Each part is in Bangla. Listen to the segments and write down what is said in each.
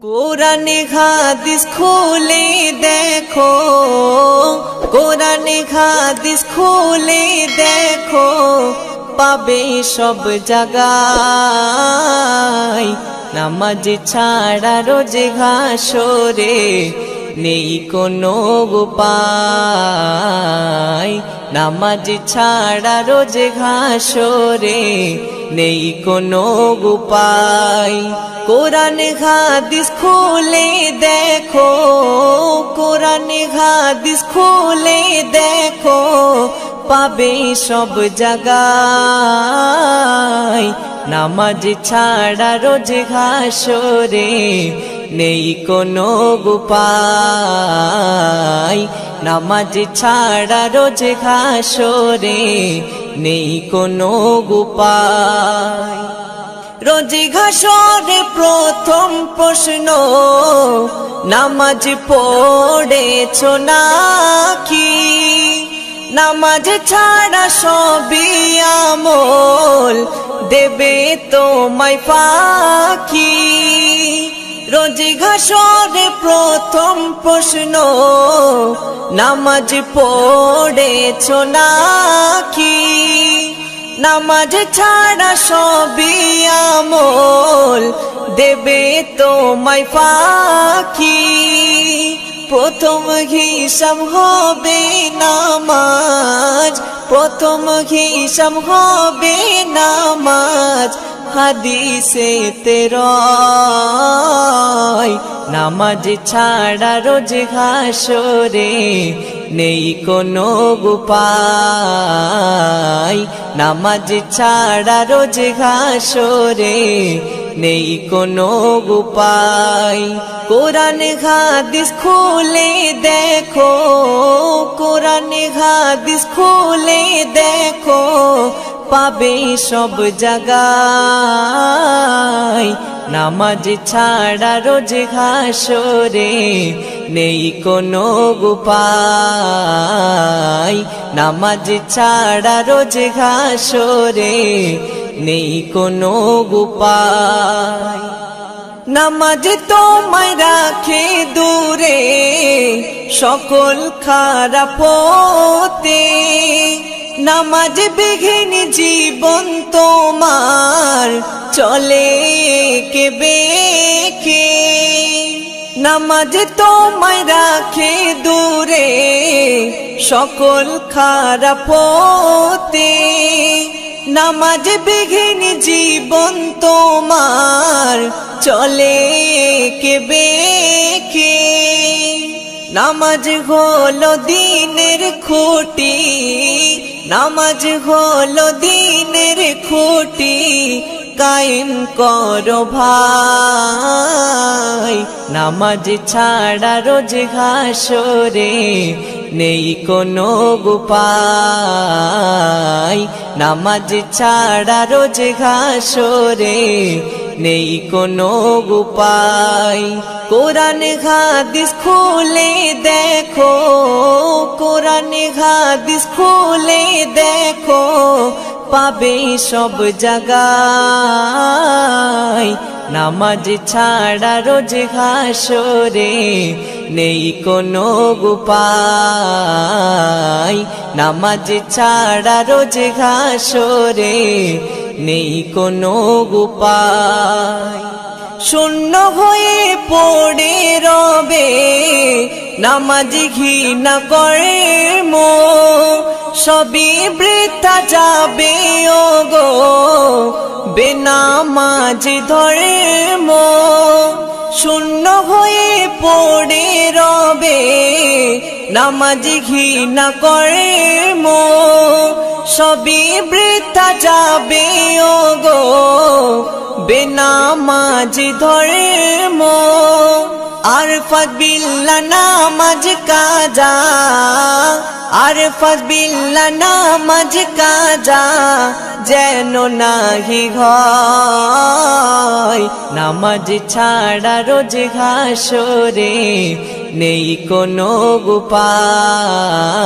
কোরআনে হাদিস খুলে দেখো, কোরআনে হাদিস খুলে দেখো, পাবে সব জায়গায়। নামাজ ছাড়া রোজে হাসরে নেই কোনো উপায়। নামাজ ছাড়া রোজে হাসরে নেই কোনো উপায়। কোরআনে হাদিস খুলে দেখো, কোরআনে হাদিস খুলে দেখো, পাবে সব জায়গায়। নামাজ ছাড়া রোজে হাসরে নেই কোনো উপায়। নামাজ ছাড়া রোজে হাসরে নেই কোনো উপায়। রোজে হাসরে প্রথম প্রশ্ন, নামাজ পড়েছো নাকি? নামাজ ছাড়া সবই আমল দেবে তোমায় ফাঁকি। রোজে হাসরে প্রথম প্রশ্ন, নামাজ পড়েছো নাকি? নামাজ ছাড়া সবই আমল দেবে তোমায় ফাঁকি। প্রথম হিসাব হবে নামাজ, প্রথম হিসাব হবে নামাজ। হাদিসেতে রয় নামাজ ছাড়া রোজে হাসরে নেই কোনো উপায়। নামাজ ছাড়া রোজে হাসরে নেই কোনো উপায়। কোরআনে হাদিস খুলে দেখো, কোরআনে হাদিস খুলে দেখো, পাবে সব জায়গায়। নামাজ ছাড়া রোজে হাসরে নেই কোনো উপায়। নামাজ ছাড়া রোজে হাসরে নেই কোনো উপায়। নামাজ তোমায় রাখে দূরে সকল খারাপ হতে। নামাজ বিঘিন জীবন তোমার চলে কে বেঁকে। নামাজ তোমায় রাখে দূরে সকল খারাপ হতে। নামাজ বিঘিন জীবন তোমার চলে কে বেঁকে। নামাজ হলো দিনের খুঁটি, নামাজ হলো দিনের খুঁটি। কায়েম করো ভাই, নামাজ ছাড়া রোজে হাসরে নেই কোনো উপায়। নামাজ ছাড়া রোজে হাসরে নেই কোনো উপায়। কোরআনে হাদিস খুলে দেখো, কোরআনে হাদিস খুলে দেখো, পাবে সব জায়গায়। নামাজ ছাড়া রোজে হাসরে নেই কোনো উপায়। নামাজ ছাড়া রোজে হাসরে নেই কোনো উপায়। শূন্য হয়ে পড়ে রবে নামাজ ঘৃণা করে মন। সবই বৃথা যাবে ওগো বেনামাজ ধরে মন। শূন্য হয়ে পড়ে রবে নামাজ ঘৃণা করে মন। সবই বৃথা যাবে ওগো বেনামাজ ধরে মন। আরফাত বিল্লাহ নামাজ কাজা, আরফাত বিল্লাহ নামাজ কাজা, যেন নাহি হয়। নামাজ ছাড়া রোজে হাসরে নেই কোনো উপায়।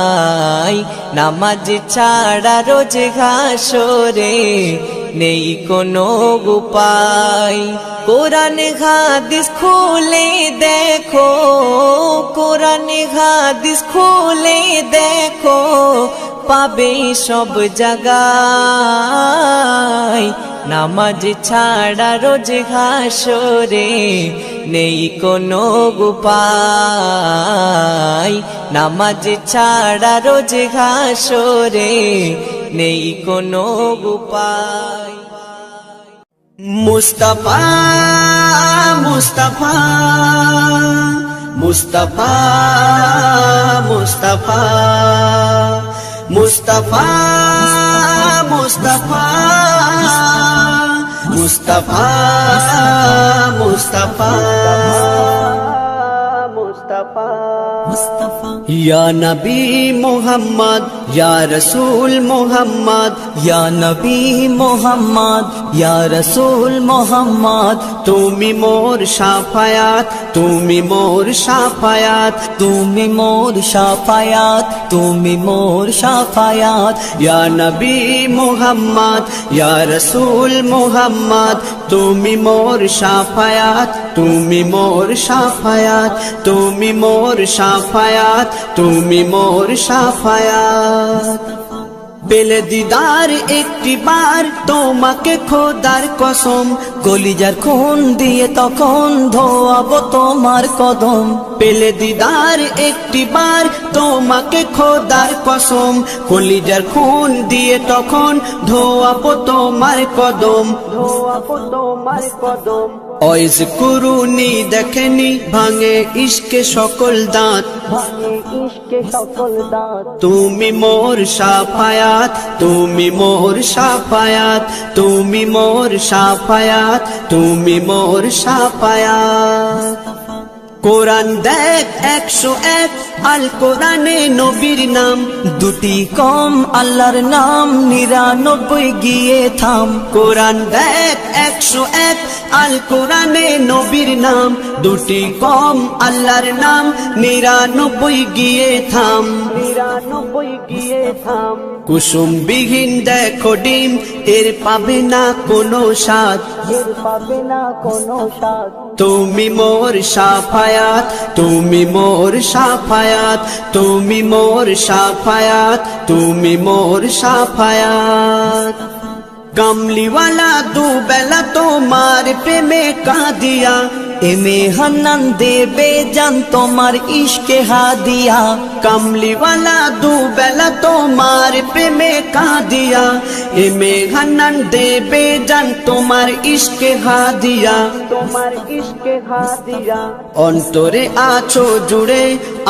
নামাজ ছাড়া রোজে হাসরে নেই কোনো উপায়। কোরআন হাদিস খুলে দেখো, কোরআন হাদিস খুলে দেখো, পাবে সব জায়গায়। নামাজ ছাড়া রোজ হাসরে নেই কোনো উপায়, নামাজ ছাড়া রোজ হাসরে নেই কোনো উপায়। মুস্তাফা মুস্তাফা মুস্তাফা মুস্তাফা মুস্তাফা মুস্তাফা মুস্তাফা মুস্তাফা মুস্তাফা ইয়া নবী মুহাম্মদ ইয়া রাসূল মুহাম্মদ ইয়া নবী মুহাম্মদ ইয়া রাসূল মুহাম্মদ, তুমি মোর শাফায়াত, তুমি মোর শাফায়াত, তুমি মোর শাফায়াত, তুমি মোর শাফায়াত। ইয়া নবী মুহাম্মদ ইয়া রাসূল মুহাম্মদ, তুমি মোর শাফায়াত, তুমি মোর শাফায়াত, তুমি মোর শাফায়াত, তুমি মোর শাফায়াত। পেলে দিদার একটি বার তোমাকে খোদার কসম, কলিজার খুন দিয়ে তখন ধোয়াবো তোমার কদম। পেলে দিদার একটি বার তোমাকে খোদার কসম, কলিজার খুন দিয়ে তখন ধোয়াবো তোমার কদম, ধোয়াবো তোমার কদম। ওয়াইজ কুরুনি দেখেনি ভাঙে ইশকে সকল দাঁত, ভাঙে ইশকে সকল দাঁত। তুমি মোর শাফায়াত, তুমি মোর শাফায়াত, তুমি মোর শাফায়াত, তুমি মোর শাফায়াত। কোরআন দেখ 101 আল কোরআনে নবীর নাম, দুটি কম আল্লাহর নাম 99 গিয়ে থাম। কোরআন দেখ 101 আল কোরআনে নবীর নাম, দুটি কম আল্লাহর নাম 99 গিয়ে থাম, 99 গিয়ে থাম। কুসুম বিহীন দেখো ডিম, এর পাবে না কোনো স্বাদ, এর পাবে না কোনো স্বাদ। তুমি মোর শাফায়াত, তুমি মোর শাফায়াত, তুমি মোর শাফায়াত, তুমি মোর শাফায়াত। কামলিওয়ালা দুবেলা তোমার প্রেমে কাঁদিয়া, এমে হান্নান দেবে জান তোমার ইশকে হাদিয়া। কামলিওয়ালা দুবেলা তোমার প্রেমে কাঁদিয়া, এমে হান্নান দেবে জান তোমার ইশকে হাদিয়া, তোমার ইশকে হাদিয়া। অন্তরে আছো জুড়ে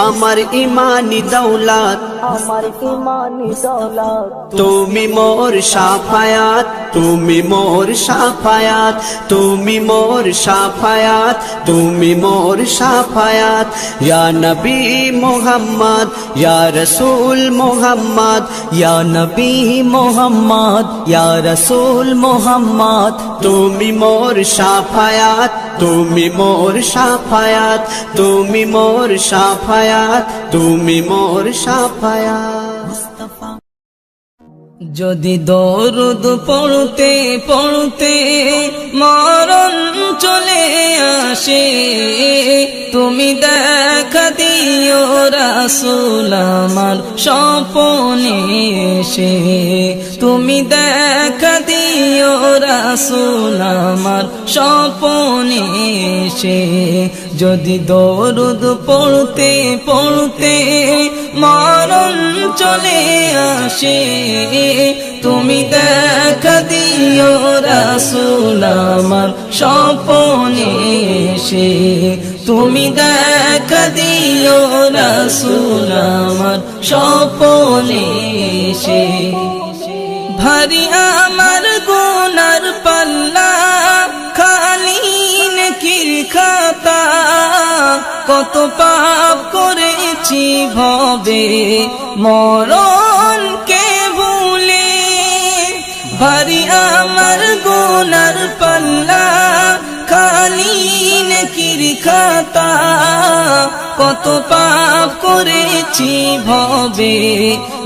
আমার ইমানি দৌলত, আমার ইমানি দৌলত। তুমি মোর শাফায়াত, তুমি মোর শাফায়াত, তুমি মোর শাফায়াত, তুমি মোর শাফায়াত। ইয়া নবী মুহাম্মদ ইয়া রাসূল মুহাম্মদ, ইয়া নবী মুহাম্মদ ইয়া রাসূল মুহাম্মদ, তুমি মোর শাফায়াত, তুমি মোর শাফায়াত, তুমি মোর শাফায়াত, তুমি মোর শাফায়াত। যদি দরুদ পড়তে পড়তে মরণ চলে আসে, তুমি দেখা দিও রাসূল আমার স্বপনে এসে, তুমি দেখা দিও রাসূল আমার স্বপনে এসে। যদি দরুদ পড়তে পড়তে মরণ চলে আসে, তুমি দেখা দিও রাসূল আমার স্বপনে এসে, তুমি দেখা দিও রাসূল আমার স্বপনে এসে। ভারী আমার গুনার পাল্লা খালি নেকির খাতা, কত পাপ করেছি ভবে মরণকে ভুলে। ভারী আমার গুনার পাল্লা খালি নেকির খাতা, কত পাপ করেছি ভবে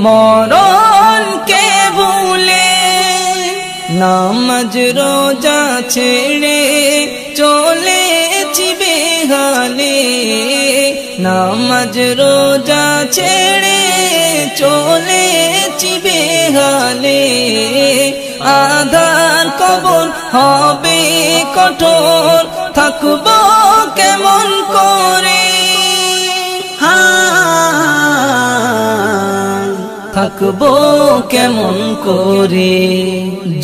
মরণকে ভুলে। নামাজ রোজা ছেড়ে চলেছি বেহালে, নামাজ রোজা ছেড়ে চলেছি বেহালে, আধার কবর হবে কঠোর, থাকবো কেমন করে, থাকবো কেমন করে।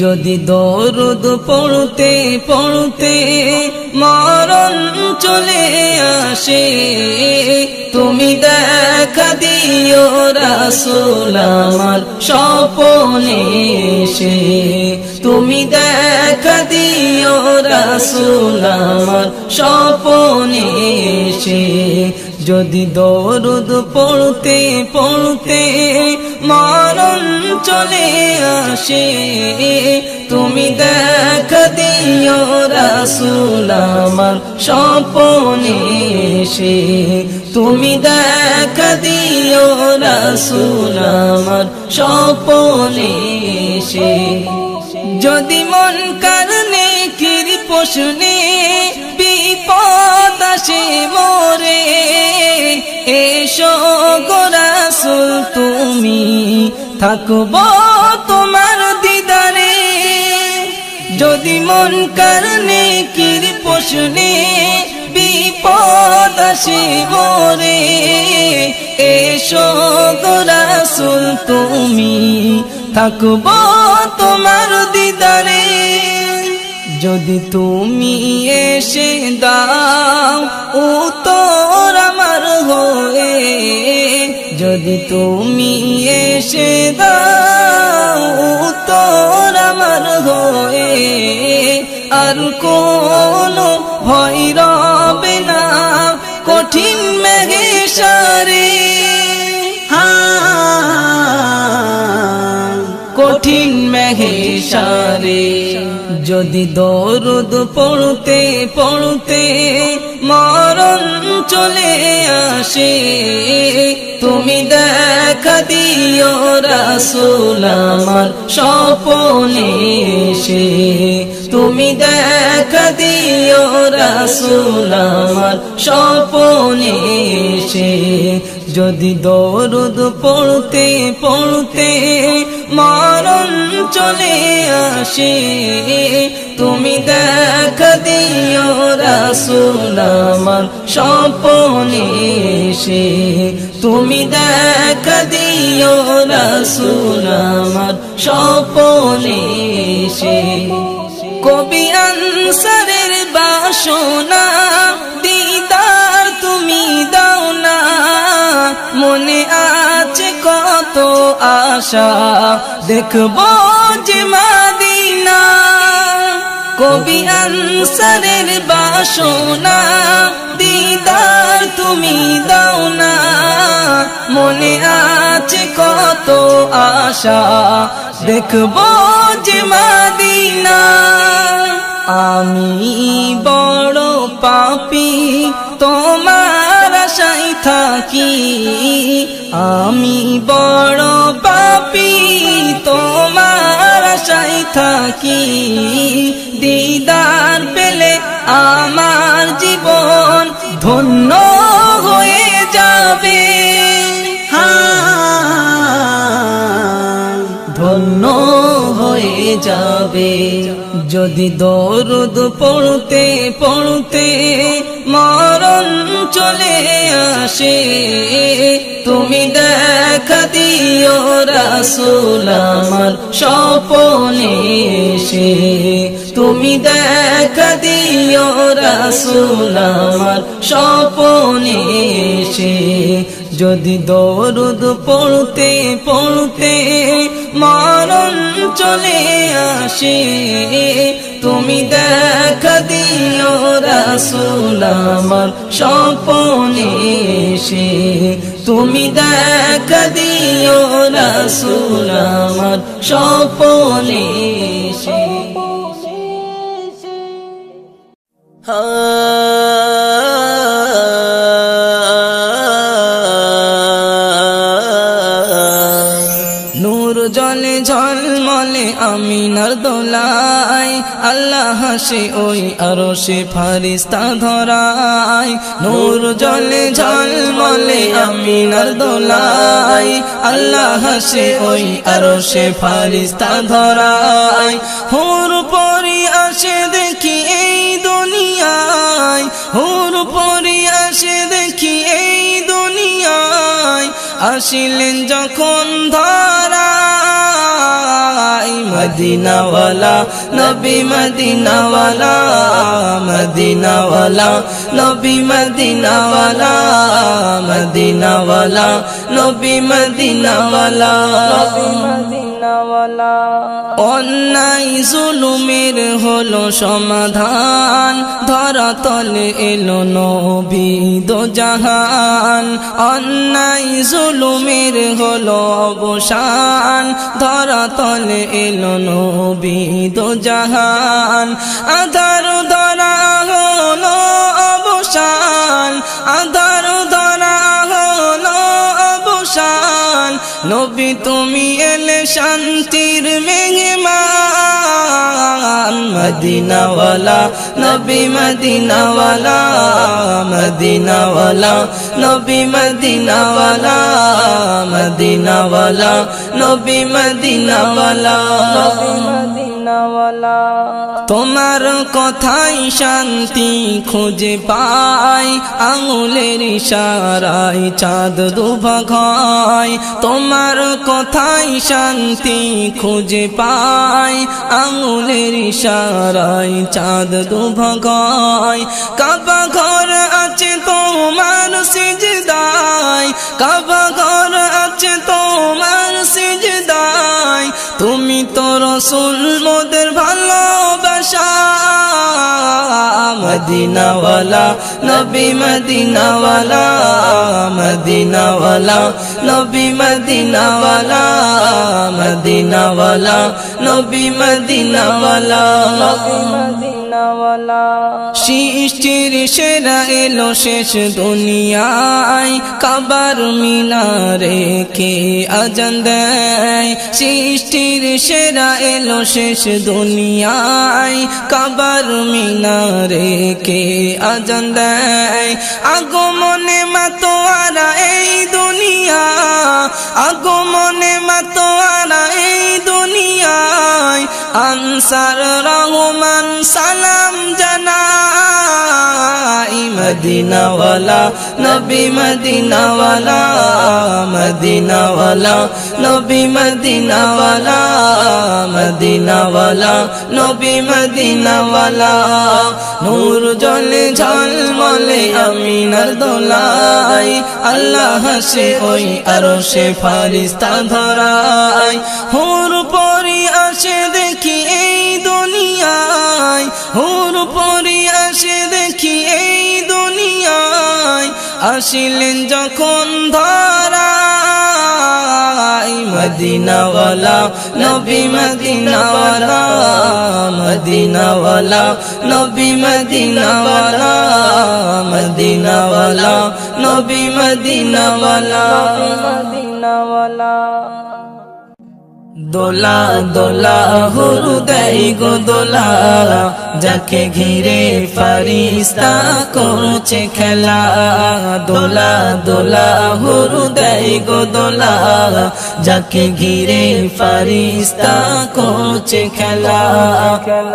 যদি দরুদ পড়তে পড়তে মরণ চলে আসে, তুমি দেখা দিও রাসূল আমার স্বপ্নে এসে, তুমি দেখা দিও রাসূল আমার স্বপ্নে এসে। যদি দরুদ পড়তে পড়তে মরণ চলে আসে, তুমি দেখা দিও রাসূল আমার স্বপ্নে এসে, তুমি দেখা দিও রাসূল আমার স্বপ্নে এসে। যদি মন কারণে কির প্রশ্নে বিপদ আসে মোরে, এসো গো রাসূল তুমি, থাকবো তোমার দিদারে। যদি মন কারণে কির প্রশ্নে বিপদ আসে মোরে, এসো গো রাসূল তুমি, থাকবো তোমার দিদারে। যদি তুমি এসে দাও উত্তর আমার হয়ে, যদি তুমি এসে দাও উত্তর আমার হয়ে, আর কোনো ভয় রবে না কঠিন মেঘেশারে, কঠিন মেঘেশারে। যদি দরুদ পড়তে পড়তে মরণ চলে আসে, তুমি দেখা দিও রাসূল আমার স্বপ্নে এসে, তুমি দেখা দিও রাসূল আমার স্বপ্নে এসে। যদি দরুদ পড়তে পড়তে মরণ চলে আসে, তুমি দেখা দিও রাসূল আমার স্বপ্নে এসে, তুমি দেখা দিও রাসূল আমার স্বপ্নে এসে। কবি আনসারের বাসনা দিদার তুমি দাও না, মনে আছে কত আশা দেখবো যে মদিনা। কবি আনসারের বাসনা দিদার তুমি দাও না, মনে আছে কত আশা দেখবো যে মদিনা। আমি বড় পাপী তোমার আশায় থাকি, আমি বড় পাপী তোমার আশায় থাকি, দিদার পেলে আমার জীবন ধন্য হয়ে যাবে, ধন্য হয়ে যাবে। যদি দরুদ পড়তে পড়তে মরণ চলে আসে, তুমি দেখা দিও রাসূল আমার স্বপ্নে এসে, তুমি দেখা দিও রাসূল আমার স্বপ্নে এসে। যদি দরুদ পড়তে পড়তে মরণ চলে আসে, তুমি দেখা দিও রাসূল আমার স্বপ্নে এসে, তুমি দেখা দিও রাসূল আমার স্বপ্নে এসে। নূর জলে ঝলমলে আমিনার দোলায়, আল্লাহ হাসে ওই আরশে ফারিস্তা ধরায় নূর জলে ঝলমলে আমিনার দোলায় আল্লাহ হাসে ওই আরশে ফারিস্তা ধরায় হুর পরি আসে দেখি এই দুনিয়ায় হুর পরি আসে দেখি এই দুনিয়ায় আসিলেন যখন ধরায় মদিনাওয়ালা নবী মদিনাওয়ালা মদিনাওয়ালা নবী মদিনাওয়ালা মদিনাওয়ালা নবী মদিনাওয়ালা অন্যায় জুলুমের হলো সমাধান ধরাতলে এলো নবী দোজাহান অন্যায় জুলুমের হলো অবসান ধরাতলে এলো নবী দোজাহান আধার ধরা হলো অবসান আধার ধরা হলো অবসান নবী তুমি এলে শান্তির মেহমান মদিনাওয়ালা নবী মদিনাওয়ালা মদিনাওয়ালা নবী মদিনাওয়ালা মদিনাওয়ালা নবী মদিনাওয়ালা তোমার কথাই শান্তি খুঁজে পাই আঙুলের ইশারায় চাঁদ দুভাগ হয় তোমার কথাই শান্তি খুঁজে পাই আঙুলের ইশারায় চাঁদ দুভাগ হয় কাবা ঘর আছে তোমার সিজদায় কাবা ঘর আছে তোমার সিজদায় তুমি তো রাসূল মোদের ভালোবাসা মদিনাওয়ালা নবী মদিনাওয়ালা মদিনাওয়ালা নবী মদিনাওয়ালা মদিনাওয়ালা নবী মদিনাওয়ালা সৃষ্টির সেরা এলো শেষ দুনিয়ায় কাবার মিনারে কে আজান দেয় সৃষ্টির সেরা এলো শেষ দুনিয়ায় কাবার মিনারে কে আজান দেয় আগমনে মাতোয়ারা এই দুনিয়া আগমনে মাতোয়ারা এই দুনিয়ায় আনসার রহমান সালাম জানাই মদিনাওয়ালা নবী মদিনাওয়ালা মদিনাওয়ালা নবী মদিনাওয়ালা মদিনাওয়ালা নবী মদিনাওয়ালা নূর জলে ঝলমলে আমিনার দোলায় আল্লাহ হাসে ওই আরশে ফারিস্তা ধরায় হুর পরি আসে দেখি এই দুনিয়ায় হুর পরি আসে দেখি এই দুনিয়ায় আসিলেন যখন ধরায় মদিনাওয়ালা নবী মদিনাওয়ালা মদিনাওয়ালা নবী মদিনাওয়ালা মদিনাওয়ালা নবী মদিনাওয়ালা দোলা দোলা হৃদয় গো দোলা যাকে ঘিরে ফারিস্তা করছে খেলা দোলা দোলা হৃদয় গো দোলা যাকে ঘিরে ফারিস্তা করছে খেলা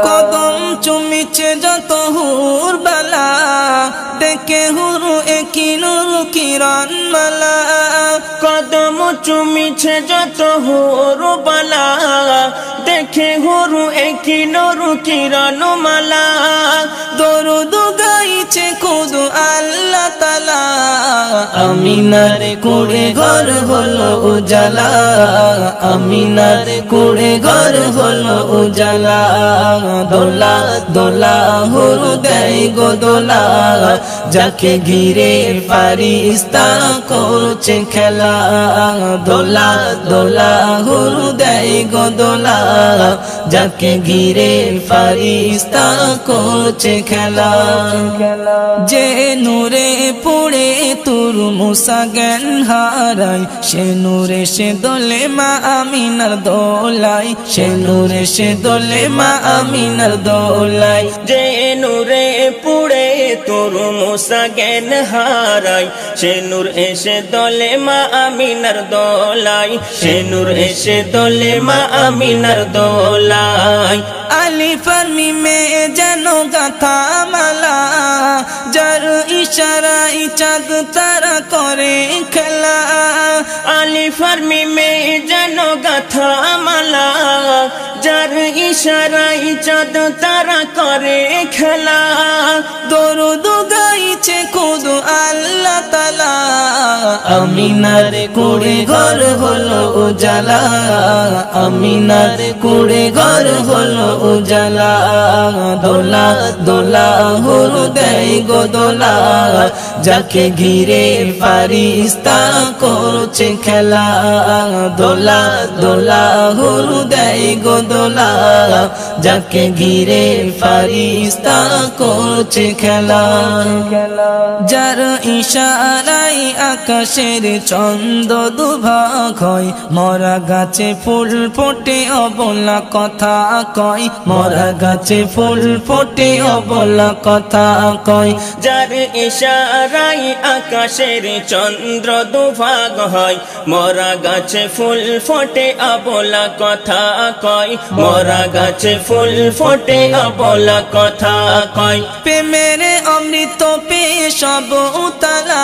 কদম চুমিছে যত হুর বালা দেখে হুরু একই নূর কিরণ মালা কদম চুমিছে যত হুরু বালা দেখে হুরু একই নূর কিরণ মালা দরুদ গাইছে খুদ আল্লাহ তাআলা আমিনার কুড়ে ঘর হলো উজালা আমিনার কুড়ে ঘর হলো উজালা দোলা দোলা হৃদয় গো দোলা যাকে ঘিরে ফারিস্তা করছে খেলা দোলা দোলা হৃদয় গো দোলা যাকে ঘিরে ফারিস্তা করছে খেলা যে নূরে পড়ে তুর মুসা জ্ঞান হারাই সে নূরে সে দোলে মা আমিনার দোলাই সে নূরে সে দোলে মা আমিনার দোলাই যে নূরে পুড়ে তোর মুসা জ্ঞান হারাই সে নূর এসে দলে মা আমিনার দোলাই সে নূর এসে দলে মা আমিনার দোলাই আলিফার মিমে যেন গাথা মালা যার ইশারায় চাঁদ তারা করে খেলা আলিফার মিমে যেন গাথা মালা যার ইশারায় চাঁদ তারা করে খেলা দরুদ গাইছে খুদ আল্লাহ তাআলা আমিনার কুড়ে ঘর হলো উজালা আমিনার কুড়ে ঘর হলো উজালা দোলা দোলা হুরু দেয় গো দোলা যাকে ঘিরে ফারিস্তা করছে খেলা দোলা দোলা হুরু দেয় গো দোলা যাকে ঘিরে ফারিস্তা করছে খেলা যার ইশারায় আকাশের চন্দ্র দুভাগ হয় মরা গাছে ফুল ফোটে অবলা কথা কয় মরা গাছে ফুল ফোটে অবলা কথা কয় যার ইশারায় আকাশের চন্দ্র দুভাগ হয় মরা গাছে ফুল ফোটে অবলা কথা কয় মরা গাছে ফুল ফোটে অবলা কথা কয় প্রেমের অমৃত পেয়ে সব উতালা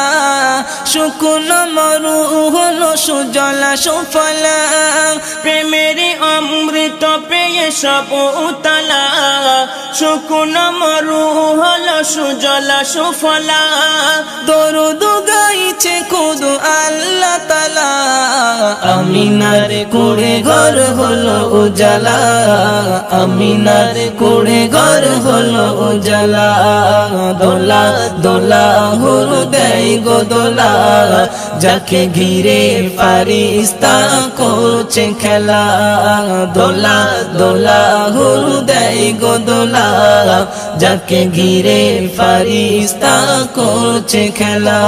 শুকনো মরু হলো সুজলা সুফলা প্রেমের অমৃত পেয়ে সব উতলা শুকনো মরু হলো সুজলা সুফলা দরুদ গাইছে খুদ আল্লাহ তাআলা আমিনার কুড়ে ঘর হলো উজালা আমিনার কুড়ে ঘর হলো উজালা দোলা দোলা হুরু দেয় গো দোলা যাকে ঘিরে ফারিস্তা করছে খেলা দোলা দোলা হুরু দেয় গো দোলা যাকে ঘিরে ফারিস্তা করছে খেলা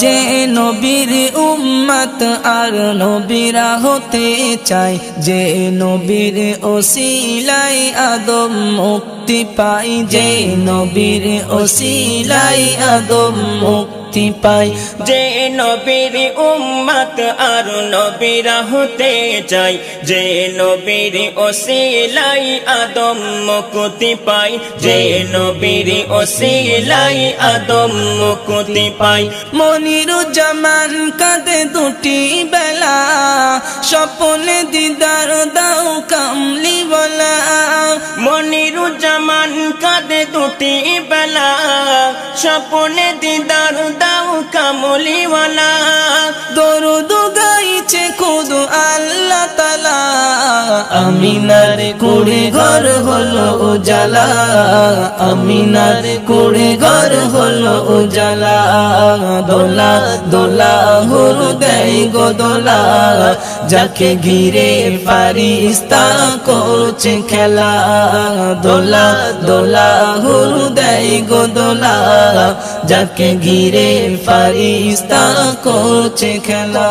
যে নবীর উম্মত আর নবীরা হতে চায় যে নবীর ওসিলায় আদম মুক্তি পাই যে নবীর ওসিলায় আদম মুক্তি পাই যে নবীর উম্মত আর নবীরা হতে চাই যে নবীর ওসিলাই আদম মুক্তি পাই যে নবীর ওসিলাই আদম মুক্তি পাই মনিরুজ্জামান কাঁদে দুটি বেলা স্বপ্নে দিদার দাও কামলি বলা মনিরুজ্জামান কাঁদে দুটি বেলা স্বপ্নে দিদার দাও কামলিওয়ালা দরুদ গাইছে খুদ আল্লাহ তাআলা আমিনার কুড়ে ঘর হলো উজালা আমিনার কুড়ে ঘর হলো উজালা দোলা দোলা হুরু দেয় গো দোলা যাকে ঘিরে ফারিস্তা করছে খেলা দোলা দোলা হুরু দেয় গো দোলা যাকে ঘিরে ফারিস্তা করছে খেলা